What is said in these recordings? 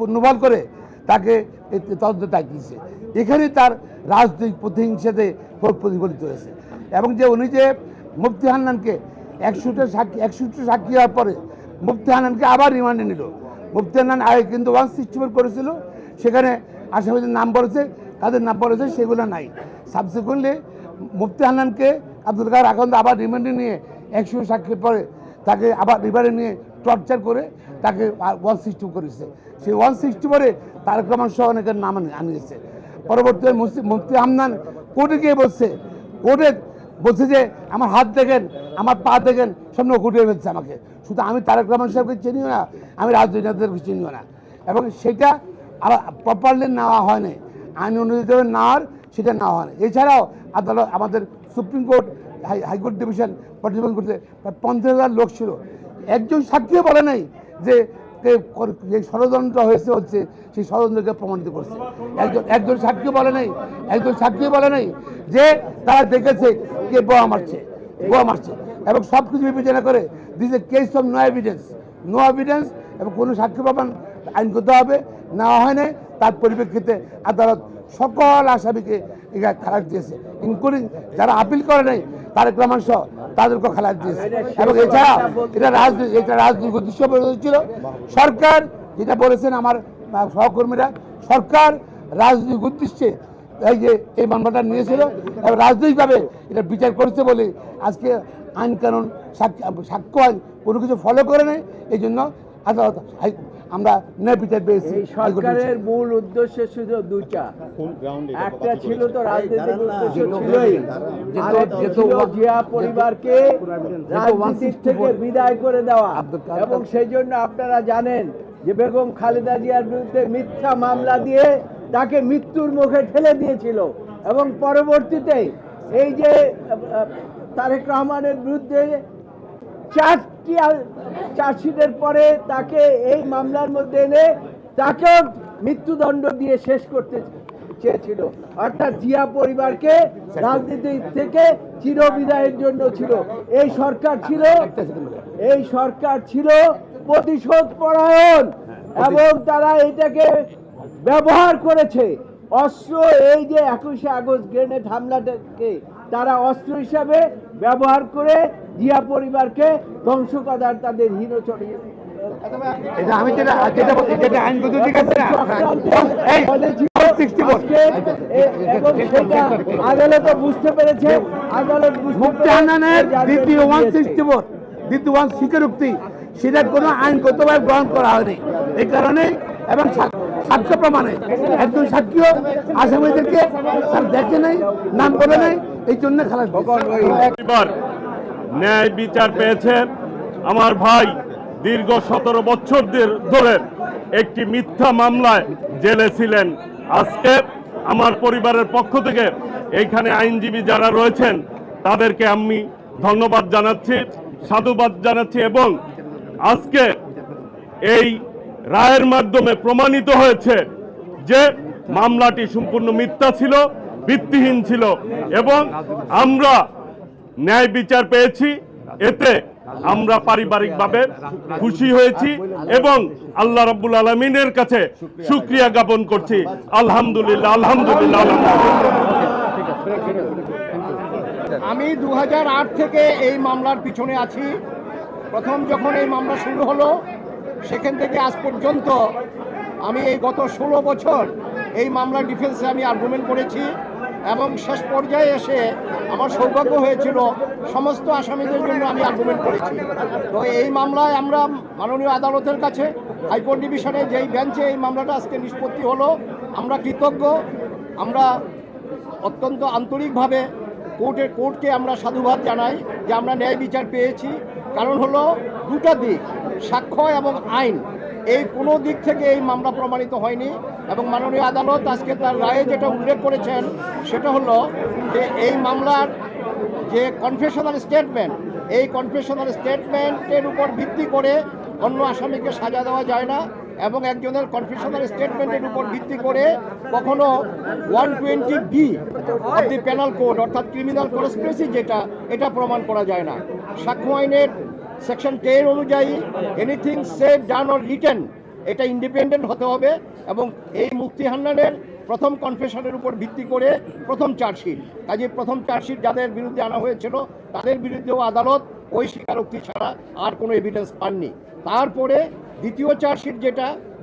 পুনর্বহাল করে তাকে তদন্ত দায়িত্ব দিচ্ছে। এখানে তার রাজনৈতিক প্রতিহিংসাতে প্রতিফলিত হয়েছে। এবং যে উনি যে মুফতি হান্নানকে 100টা সাক্ষী হওয়ার পরে মুফতি হান্নানকে আবার রিমান্ডে নিল। মুফতি হান্নান আগে কিন্তু 164 করেছিল, সেখানে আসামিদের নাম বলেছে, কাদের নাম বলেছে সেগুলো নাই। সাবসিকুয়েন্টলি মুফতি হান্নানকে আব্দুল কাদের আখন্দ আবার রিমান্ডে নিয়ে 100 সাক্ষীর পরে তাকে আবার রিমান্ডে নিয়ে টর্চার করে তাকে 160 করেছে। সেই 160 পরে তারেক রহমান সহ অনেকের নাম আনিয়েছে। পরবর্তীতে মুফতি হান্নান কোর্টে গিয়ে বলছে যে আমার হাত দেখেন, আমার পা দেখেন, সামনে ঘুরিয়ে ফেলছে আমাকে। শুধু আমি তারেক রহমান সাহেবকে চিনিও না, আমি রাজনীতিবিদদেরকে চিনিও না। এবং সেটা আবার প্রপারলি নেওয়া হয়নি, আইন অনুযায়ী নেওয়ার সেটা নেওয়া হয়নি। এছাড়াও আদালত, আমাদের সুপ্রিম কোর্ট, হাইকোর্ট ডিভিশন পর্যবেক্ষণ করতে 50,000 লোক ছিল, একজন সাক্ষীও বলে নাই যে ষড়যন্ত্র হচ্ছে সেই ষড়যন্ত্রকে প্রমাণিত করছে। একজন সাক্ষীও বলে নাই যে তারা দেখেছে কে বোমা মারছে। এবং সব কিছু বিবেচনা করে this a case of no evidence এবং কোনো সাক্ষী প্রমাণ আইনগত হবে নেওয়া হয় নাই। তার পরিপ্রেক্ষিতে আদালত সকল আসামিকে খালাস দিয়েছে, ইনক্লুডিং যারা আপিল করে নাই তারেক রহমান সহ তাদেরকেও খালাস দিয়েছে। এবং এছাড়া এটা রাজনৈতিক উদ্দেশ্য ছিল। সরকার যেটা বলেছেন আমার সহকর্মীরা, সরকার রাজনৈতিক উদ্দেশ্যে এই মামলাটা নিয়েছিল এবং রাজনৈতিকভাবে এটা বিচার করেছে বলে আজকে আইন কানুন সাক্ষ্য আইন কোনো কিছু ফলো করে নেই। এই জন্য আদালত আমরা ন্যায় বিচার পেয়েছি। সরকারের মূল উদ্দেশ্য শুধু দুইটা, একটা ছিল তো রাজনৈতিক উদ্দেশ্য ছিলই, আরেকটা ছিল জিয়া পরিবারকে রাজনীতি থেকে বিদায় করে দেওয়া। এবং সেই জন্য আপনারা জানেন যে বেগম খালেদা জিয়ার বিরুদ্ধে মিথ্যা মামলা দিয়ে তাকে মৃত্যুর মুখে ঠেলে দিয়েছিল। এবং পরবর্তীতে এই যে তারেক রহমানের বিরুদ্ধে 4টি চার্জশিটের পরে তাকে এই মামলার মধ্যে এনে তাকেও মৃত্যুদণ্ড দিয়ে শেষ করতে চেয়েছিল। অর্থাৎ জিয়া পরিবারকে রাজনীতি থেকে চিরবিদায়ের জন্য ছিল। এই সরকার ছিল প্রতিশোধ পরায়ণ এবং তারা এটাকে ব্যবহার করেছে অস্ত্র। এই যে 21শে আগস্ট গ্রেনেড হামলাটাকে তারা অস্ত্র হিসাবে ব্যবহার করে জিয়া পরিবারকে ধ্বংস করার তাদের হীন চড়িয়ে আদালত বুঝতে পেরেছে। আদালত দ্বিতীয় 164 স্বীকারোক্তি সেটা কোনো আইনগতভাবে গ্রহণ করা হয়নি। এই কারণে এবং সাক্ষ্য প্রমাণে একজন সাক্ষীও আসামিদেরকে দেখে নাই, নাম বলে নাই, এই জন্য খালাস। ন্যায় বিচার পেয়েছে আমার ভাই। দীর্ঘ 17 বছর ধরে একটি মিথ্যা মামলায় জেলে ছিলেন। আজকে আমার পরিবারের পক্ষ থেকে এইখানে আইনজীবী যারা রয়েছেন তাদেরকে আমি ধন্যবাদ জানাচ্ছি, সাধুবাদ জানাচ্ছি। এবং আজকে এই রায়ের মাধ্যমে প্রমাণিত হয়েছে যে মামলাটি সম্পূর্ণ মিথ্যা ছিল, ভিত্তিহীন ছিল এবং আমরা ন্যায় বিচার পেয়েছি। এতে আমরা পারিবারিকভাবে খুশি হয়েছি এবং আল্লাহ রাব্বুল আলামিনের কাছে শুকরিয়া জ্ঞাপন করছি। আলহামদুলিল্লাহ, আলহামদুলিল্লাহ। আমি 2008 থেকে এই মামলার পিছনে আছি। প্রথম যখন এই মামলা শুরু হলো সেখান থেকে আজ পর্যন্ত আমি এই গত 16 বছর এই মামলার ডিফেন্সে আমি আর্গুমেন্ট করেছি এবং শেষ পর্যায়ে এসে আমার সৌভাগ্য হয়েছিল সমস্ত আসামিদের জন্য আমি আর্গুমেন্ট করেছি। তো এই মামলায় আমরা মাননীয় আদালতের কাছে হাইকোর্ট ডিভিশনে যেই বেঞ্চে এই মামলাটা আজকে নিষ্পত্তি হলো আমরা কৃতজ্ঞ। আমরা অত্যন্ত আন্তরিকভাবে কোর্টকে আমরা সাধুবাদ জানাই যে আমরা ন্যায় বিচার পেয়েছি। কারণ হলো দুটা দিক, সাক্ষ্য এবং আইন, এই কোনো দিক থেকে এই মামলা প্রমাণিত হয়নি। এবং মাননীয় আদালত আজকে তার রায়ে যেটা উল্লেখ করেছেন সেটা হলো যে এই মামলার যে কনফেশনাল স্টেটমেন্ট, এই কনফেশনাল স্টেটমেন্টের উপর ভিত্তি করে অন্য আসামিকে সাজা দেওয়া যায় না এবং একজনের কনফেশনাল স্টেটমেন্টের উপর ভিত্তি করে কখনো 120B of the penal code অর্থাৎ ক্রিমিনাল কনস্পিরেসি এটা প্রমাণ করা যায় না। সাক্ষ্য আইনের সেকশন 10 অনুযায়ী anything said done or written এটা ইন্ডিপেন্ডেন্ট হতে হবে এবং এই মুফতি হান্নানের প্রথম কনফেশনের উপর ভিত্তি করে প্রথম চার্জশিট, কাজে প্রথম চার্জশিট যাদের বিরুদ্ধে আনা হয়েছিল তাদের বিরুদ্ধেও আদালত ওই স্বীকারোক্তি ছাড়া আর কোনো এভিডেন্স পাননি। তারপরে দ্বিতীয় চার্জশিট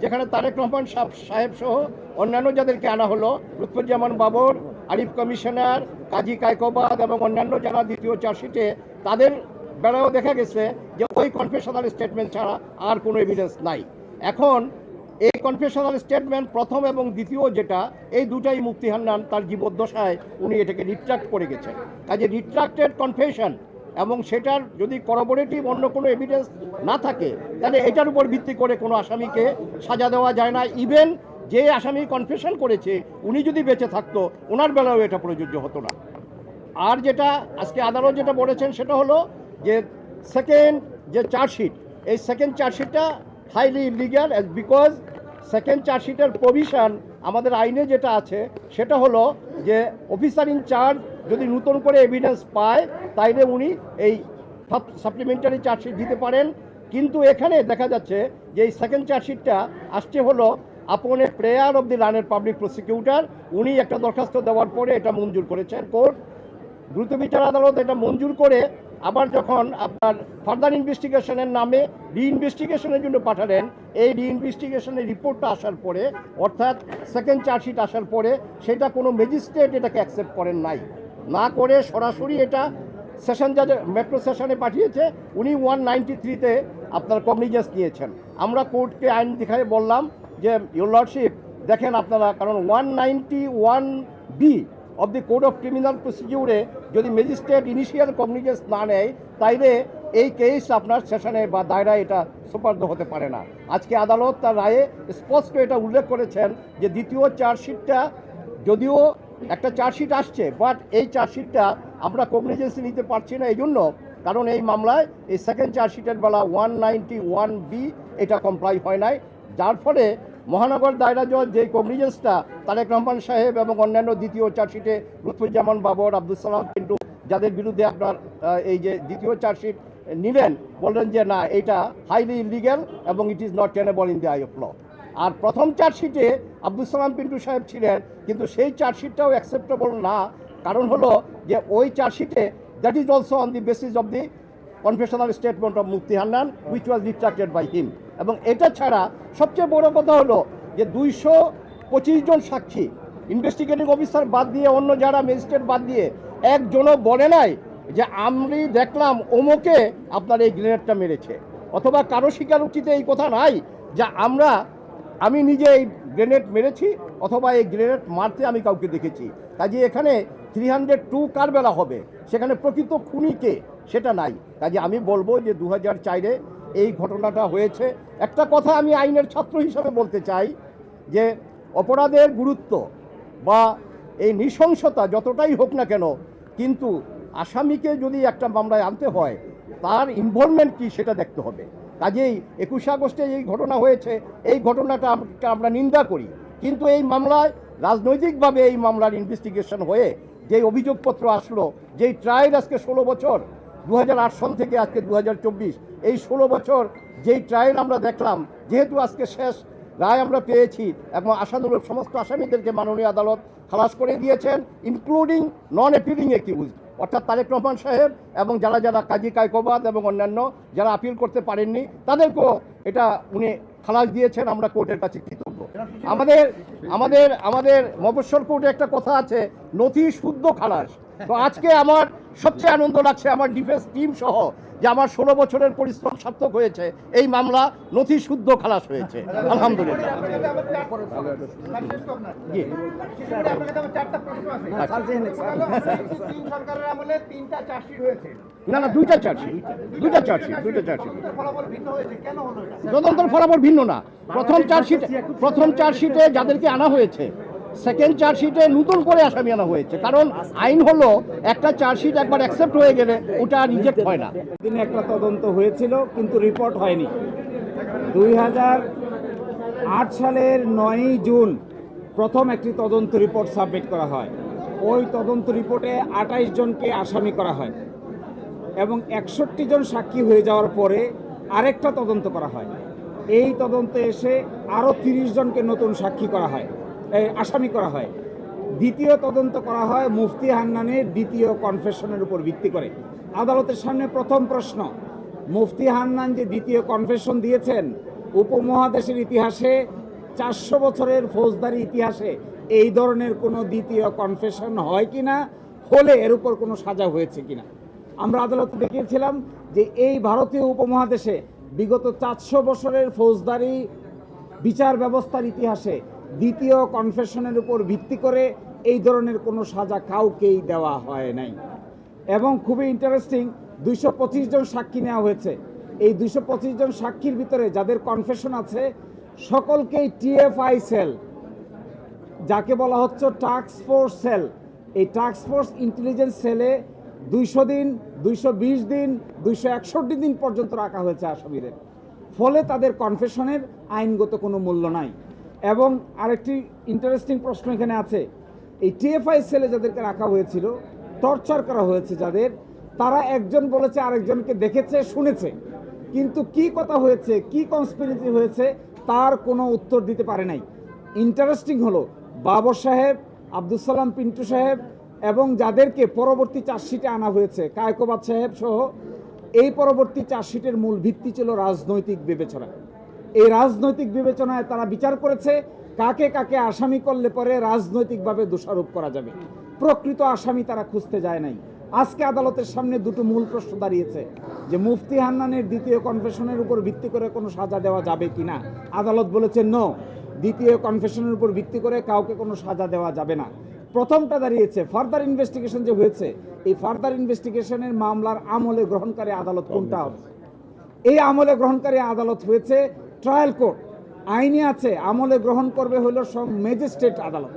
যেখানে তারেক রহমান সাহেব সহ অন্যান্য যাদেরকে আনা হলো, লুৎফুজ্জামান বাবর, আরিফ কমিশনার, কাজী কায়কোবাদ এবং অন্যান্য যারা দ্বিতীয় চার্জশিটে, তাদের বেলায়ও দেখা গেছে যে ওই কনফেশনাল স্টেটমেন্ট ছাড়া আর কোনো এভিডেন্স নাই। এখন এই কনফেশনাল স্টেটমেন্ট প্রথম এবং দ্বিতীয় যেটা, এই দুটাই মুফতি হান্নান তার জীবদ্দশায় উনি এটাকে রিট্রাক্ট করে গেছেন। কাজে রিট্রাক্টেড কনফেশন এবং সেটার যদি করবোরেটিভ অন্য কোনো এভিডেন্স না থাকে তাহলে এটার উপর ভিত্তি করে কোনো আসামিকে সাজা দেওয়া যায় না। ইভেন যে আসামি কনফেশন করেছে উনি যদি বেঁচে থাকতো ওনার বেলাও এটা প্রযোজ্য হতো না। আর যেটা আজকে আদালত যেটা বলেছেন সেটা হলো যে সেকেন্ড যে চার্জশিট, এই সেকেন্ড চার্জশিটটা হাইলি ইলিগাল বিকজ সেকেন্ড চার্জশিটের প্রভিশন আমাদের আইনে যেটা আছে সেটা হলো যে অফিসার ইন চার্জ যদি নতুন করে এভিডেন্স পায় তাইলে উনি এই সাপ্লিমেন্টারি চার্জশিট দিতে পারেন। কিন্তু এখানে দেখা যাচ্ছে যে এই সেকেন্ড চার্জশিটটা আসছে হলো আপন a prayer of the learned public prosecutor, উনি একটা দরখাস্ত দেওয়ার পরে এটা মঞ্জুর করেছেন কোর্ট। দ্রুত বিচার আদালত এটা মঞ্জুর করে আবার যখন আপনার ফার্দার ইনভেস্টিগেশনের নামে রিইনভেস্টিগেশনের জন্য পাঠালেন, এই রিইনভেস্টিগেশনের রিপোর্টটা আসার পরে অর্থাৎ সেকেন্ড চার্জশিট আসার পরে সেটা কোনো ম্যাজিস্ট্রেট এটাকে অ্যাকসেপ্ট করেন নাই, না করে সরাসরি এটা সেশন জাজের মেট্রো সেশনে পাঠিয়েছে। উনি 193-তে আপনার কগনিজেন্স নিয়েছেন। আমরা কোর্টকে আইন দেখায় বললাম যে ইউর লর্ডশিপ দেখেন আপনারা, কারণ 191B of the code of criminal প্রসিডিউরে যদি ম্যাজিস্ট্রেট ইনিশিয়াল কগনিজেন্স না নেয় তাইলে এই কেস আপনার সেশনে বা দায়রায় এটা সুপার্দ হতে পারে না। আজকে আদালত তার রায়ে স্পষ্ট এটা উল্লেখ করেছেন যে দ্বিতীয় চার্জশিটটা যদিও একটা চার্জশিট আসছে, বাট এই চার্জশিটটা আমরা কগনিজেন্সি নিতে পারছি না এই জন্য কারণ এই মামলায় এই সেকেন্ড চার্জশিটের বেলা 191B এটা কমপ্লাই হয় নাই, যার ফলে মহানগর দায়রা জজ যে কগনিজেন্সটা তারেক রহমান সাহেব এবং অন্যান্য দ্বিতীয় চার্জশিটে লুৎফুজ্জামান বাবর, আব্দুল সালাম পিন্টু যাদের বিরুদ্ধে আপনার এই যে দ্বিতীয় চার্জশিট নিলেন বললেন যে না এটা হাইলি ইলিগ্যাল এবং it is not tenable in the eye of law. আর প্রথম চার্জশিটে আব্দুল সালাম পিন্টু সাহেব ছিলেন কিন্তু সেই চার্জশিটটাও অ্যাকসেপ্টেবল না, কারণ হলো যে ওই চার্জশিটে that is also on the basis of the confessional statement of Mufti Hannan which was retracted by him. এবং এটা ছাড়া সবচেয়ে বড় কথা হলো যে 225 জন সাক্ষী ইনভেস্টিগেটিং অফিসার বাদ দিয়ে অন্য যারা ম্যাজিস্ট্রেট বাদ দিয়ে একজনও বলে নাই যে আমি দেখলাম ওমোকে আপনার এই গ্রেনেডটা মেরেছে, অথবা কারো স্বীকারোক্তিতে এই কথা নাই যে আমি নিজে এই গ্রেনেড মেরেছি অথবা এই গ্রেনেড মারতে আমি কাউকে দেখেছি। কাজে এখানে 302 কার বেলা হবে, সেখানে প্রকৃত খুনিকে সেটা নাই। কাজে আমি বলবো যে 2004-এ এই ঘটনাটা হয়েছে। একটা কথা আমি আইনের ছাত্র হিসাবে বলতে চাই যে অপরাধের গুরুত্ব বা এই নৃশংসতা যতটাই হোক না কেন, কিন্তু আসামিকে যদি একটা মামলায় আনতে হয় তার ইনভলভমেন্ট কী সেটা দেখতে হবে। কাজেই 21 আগস্টে এই ঘটনা হয়েছে, এই ঘটনাটা আমরা নিন্দা করি, কিন্তু এই মামলায় রাজনৈতিকভাবে এই মামলার ইনভেস্টিগেশন হয়ে যে অভিযোগপত্র আসলো, যেই ট্রায়াল আজকে 16 বছর 2008 সন থেকে আজকে 2024, এই 16 বছর যেই ট্রায়াল আমরা দেখলাম, যেহেতু আজকে শেষ রায় আমরা পেয়েছি এবং আসামির সমস্ত আসামিদেরকে মাননীয় আদালত খালাস করে দিয়েছেন, ইনক্লুডিং নন অ্যাপিলিং অ্যাকিউজড অর্থাৎ তারেক রহমান সাহেব এবং যারা কাজী কায়কোবাদ এবং অন্যান্য যারা আপিল করতে পারেননি তাদেরকেও এটা উনি খালাস দিয়েছেন। আমরা কোর্টের কাছে কৃতজ্ঞ। আমাদের মফস্বল কোর্টে একটা কথা আছে, নথি শুদ্ধ খালাস। তো আজকে আমার সবচেয়ে আনন্দ লাগছে আমার ডিফেন্স টিম সহ যে আমার 16 বছরের পরিশ্রম সার্থক হয়েছে, এই মামলা নথি শুদ্ধ খালাস হয়েছে আলহামদুলিল্লাহ। জি না, দুইটা চার্জশিট তদন্তের ফলাফল ভিন্ন না। প্রথম চার্জশিটে যাদেরকে আনা হয়েছে, সেকেন্ড চার্জশিটে নতুন করে আসামি আনা হয়েছে, কারণ আইন হলো একটা চার্জশিট একবার অ্যাকসেপ্ট হয়ে গেলে ওটা রিজেক্ট হয় না। দিনে একটা তদন্ত হয়েছিল কিন্তু রিপোর্ট হয়নি। 2008 সালের 9 জুন প্রথম একটি তদন্ত রিপোর্ট সাবমিট করা হয়। ওই তদন্ত রিপোর্টে 28 জনকে আসামি করা হয় এবং 61 জন সাক্ষী হয়ে যাওয়ার পরে আরেকটা তদন্ত করা হয়। এই তদন্তে এসে আরও 30 জনকে নতুন সাক্ষী করা হয়, আসামি করা হয়। দ্বিতীয় তদন্ত করা হয় মুফতি হান্নানের দ্বিতীয় কনফেশনের উপর ভিত্তি করে। আদালতের সামনে প্রথম প্রশ্ন, মুফতি হান্নান যে দ্বিতীয় কনফেশন দিয়েছেন, উপমহাদেশের ইতিহাসে 400 বছরের ফৌজদারি ইতিহাসে এই ধরনের কোনো দ্বিতীয় কনফেশন হয় কিনা, হলে এর উপর কোনো সাজা হয়েছে কিনা। আমরা আদালতে দেখিয়েছিলাম যে এই ভারতীয় উপমহাদেশে বিগত 400 বছরের ফৌজদারি বিচার ব্যবস্থার ইতিহাসে দ্বিতীয় কনফেশনের উপর ভিত্তি করে এই ধরনের কোনো সাজা কাউকেই দেওয়া হয় নাই। এবং খুবই ইন্টারেস্টিং, 225 জন সাক্ষী নেওয়া হয়েছে। এই 225 জন সাক্ষীর ভিতরে যাদের কনফেশন আছে সকলকেই টিএফআই সেল, যাকে বলা হচ্ছে টাস্ক ফোর্স সেল, এই টাস্ক ফোর্স ইন্টেলিজেন্স সেলে 200 দিন, 220 দিন, 261 দিন পর্যন্ত রাখা হয়েছে আসামিদের। ফলে তাদের কনফেশনের আইনগত কোনো মূল্য নাই। এবং আরেকটি ইন্টারেস্টিং প্রশ্ন এখানে আছে, এই টিএফআই সেলে যাদেরকে রাখা হয়েছিল, টর্চার করা হয়েছে যাদের, তারা একজন বলেছে আরেকজনকে দেখেছে, শুনেছে, কিন্তু কি কথা হয়েছে, কি কনস্পিরেসি হয়েছে তার কোনো উত্তর দিতে পারে নাই। ইন্টারেস্টিং হলো বাবর সাহেব, আব্দুল সালাম পিন্টু সাহেব এবং যাদেরকে পরবর্তী চার্জশিটে আনা হয়েছে, কায়কোবাদ সাহেব সহ, এই পরবর্তী চার্জশিটের মূল ভিত্তি ছিল রাজনৈতিক বিবেচনা। এই রাজনৈতিক বিবেচনায় তারা বিচার করেছে কাকে কাকে আসামি করলে পরে রাজনৈতিকভাবে দোষারোপ করা যাবে। প্রকৃত আসামি তারা খুঁজতে যায় নাই। আজকে আদালতের সামনে দুটো মূল প্রশ্ন দাঁড়িয়েছে যে মুফতি হান্নানের দ্বিতীয় কনফেশনের উপর ভিত্তি করে কোনো সাজা দেওয়া যাবে কিনা। আদালত বলেছে নো, দ্বিতীয় কনফেশনের উপর ভিত্তি করে কাউকে কোনো সাজা দেওয়া যাবে না। প্রথমটা দাঁড়িয়েছে ফার্দার ইনভেস্টিগেশন যে হয়েছে, এই ফার্দার ইনভেস্টিগেশনের মামলার আমলে গ্রহণকারী আদালত কোনটা হবে? এই আমলে গ্রহণকারী আদালত হয়েছে ট্রায়াল কোর্ট। আইনে আছে আমলে গ্রহণ করবে হলো সব ম্যাজিস্ট্রেট আদালত।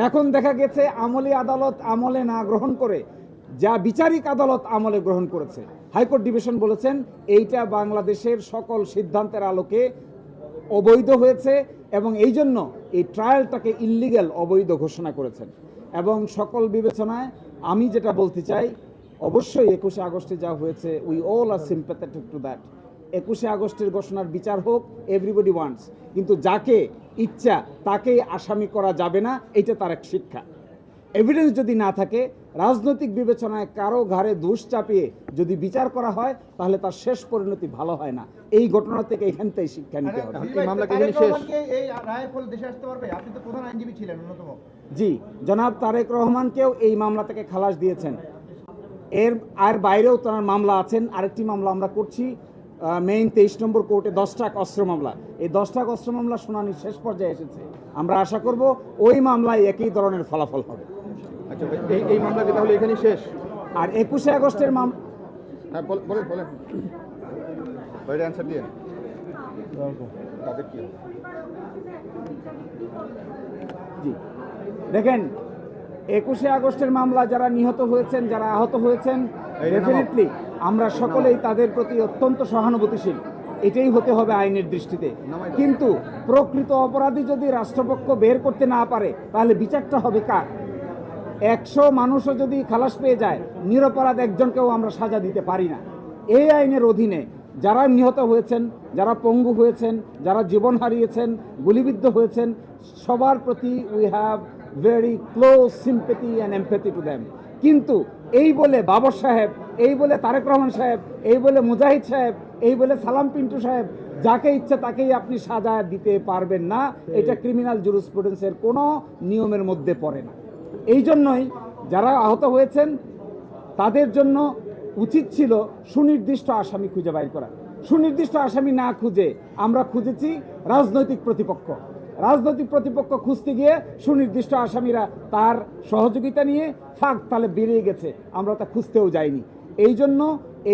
এখন দেখা গেছে আমলি আদালত আমলে না গ্রহণ করে যা বিচারিক আদালত আমলে গ্রহণ করেছে। হাইকোর্ট ডিভিশন বলেছেন এইটা বাংলাদেশের সকল সিদ্ধান্তের আলোকে অবৈধ হয়েছে এবং এই জন্য এই ট্রায়ালটাকে ইল্লিগ্যাল, অবৈধ ঘোষণা করেছেন। এবং সকল বিবেচনায় আমি যেটা বলতে চাই, অবশ্যই 21শে আগস্টে যা হয়েছে we all are sympathetic to that. 21শে আগস্টের ঘোষণার বিচার হোক, এভরিবডি ওয়ান্টস, কিন্তু যাকে ইচ্ছা তাকেই আসামি করা যাবে না, এটা তার এক শিক্ষা। এভিডেন্স যদি না থাকে, রাজনৈতিক বিবেচনায় কারো ঘাড়ে দোষ চাপিয়ে যদি বিচার করা হয় তাহলে তার শেষ পরিণতি ভালো হয় না। এই ঘটনা থেকে এখান থেকে শিক্ষা নিতে হবে। জি, জনাব তারেক রহমানকেও এই মামলা থেকে খালাস দিয়েছেন। আর বাইরেও তার মামলা আছেন। আরেকটি মামলা আমরা করছি মেইন 23 নম্বর কোর্টে, 10 টাক অস্ত্র মামলা। এই 10 টাক অস্ত্র মামলা শুনানির শেষ পর্যায়ে এসেছে। আমরা আশা করব ওই মামলায় একই ধরনের ফলাফল হবে। আচ্ছা, এই মামলা কি তাহলে এখানেই শেষ? আর 21শে আগস্টের হ্যাঁ, বলেন অ্যানসার দিয়ে তাদের কি হবে? জি, দেখেন 21শে আগস্টের মামলা যারা নিহত হয়েছেন, যারা আহত হয়েছেন, ডেফিনেটলি আমরা সকলেই তাদের প্রতি অত্যন্ত সহানুভূতিশীল। এটাই হতে হবে আইনের দৃষ্টিতে। কিন্তু প্রকৃত অপরাধী যদি রাষ্ট্রপক্ষ বের করতে না পারে তাহলে বিচারটা হবে কার? 100 মানুষও যদি খালাস পেয়ে যায়, নিরপরাধ একজনকেও আমরা সাজা দিতে পারি না। এই আইনের অধীনে যারা নিহত হয়েছেন, যারা পঙ্গু হয়েছেন, যারা জীবন হারিয়েছেন, গুলিবিদ্ধ হয়েছেন, সবার প্রতি we have very close sympathy and empathy to them. কিন্তু এই বলে বাবর সাহেব, এই বলে তারেক রহমান সাহেব, এই বলে মুজাহিদ সাহেব, এই বলে সালাম পিন্টু সাহেব, যাকে ইচ্ছা তাকেই আপনি সাজা দিতে পারবেন না। এটা ক্রিমিনাল জুরিসপ্রুডেন্সের কোনো নিয়মের মধ্যে পড়ে না। এই জন্যই যারা আহত হয়েছেন তাদের জন্য উচিত ছিল সুনির্দিষ্ট আসামি খুঁজে বাইর করা। সুনির্দিষ্ট আসামি না খুঁজে আমরা খুঁজেছি রাজনৈতিক প্রতিপক্ষ। রাজনৈতিক প্রতিপক্ষ খুঁজতে গিয়ে সুনির্দিষ্ট আসামিরা তার সহযোগিতা নিয়ে ফাঁক তালে বেরিয়ে গেছে, আমরা তা খুঁজতেও যাইনি। এই জন্য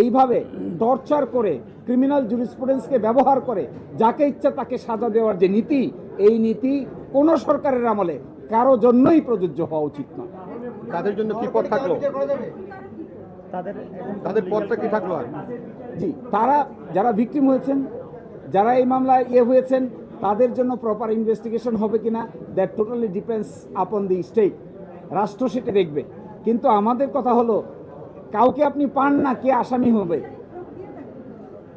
এইভাবে টর্চার করে, ক্রিমিনাল জুরিসপ্রুডেন্সকে ব্যবহার করে যাকে ইচ্ছা তাকে সাজা দেওয়ার যে নীতি, এই নীতি কোনো সরকারের আমলে কারো জন্যই প্রযোজ্য হওয়া উচিত না। তাদের জন্য কি পথ থাকলো? তাদের পথটা কি থাকলো? জি, তারা যারা ভিকটিম হয়েছেন, যারা এই মামলায় হয়েছেন, তাদের জন্য প্রপার ইনভেস্টিগেশন হবে কিনা, that totally depends upon the state. রাষ্ট্র সেটা দেখবে। কিন্তু আমাদের কথা হলো কাউকে আপনি পান না কে আসামি হবে।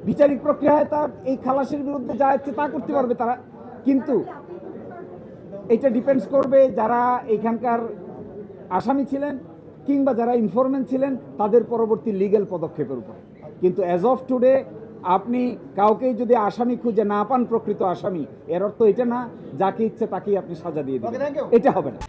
বিচারিক প্রক্রিয়ায় তার এই খালাসের বিরুদ্ধে যা ইচ্ছে তা করতে পারবে তারা, কিন্তু এটা ডিপেন্ডস করবে যারা এখানকার আসামি ছিলেন কিংবা যারা ইনফরমেন্ট ছিলেন তাদের পরবর্তী লিগ্যাল পদক্ষেপের উপর। কিন্তু অ্যাজ অফ টুডে আপনি কাউকেই যদি আসামি খুঁজে না পান, প্রকৃত আসামি, এর অর্থ এটা না যাকে ইচ্ছে তাকেই আপনি সাজা দিয়ে দেবেন, এটা হবে না।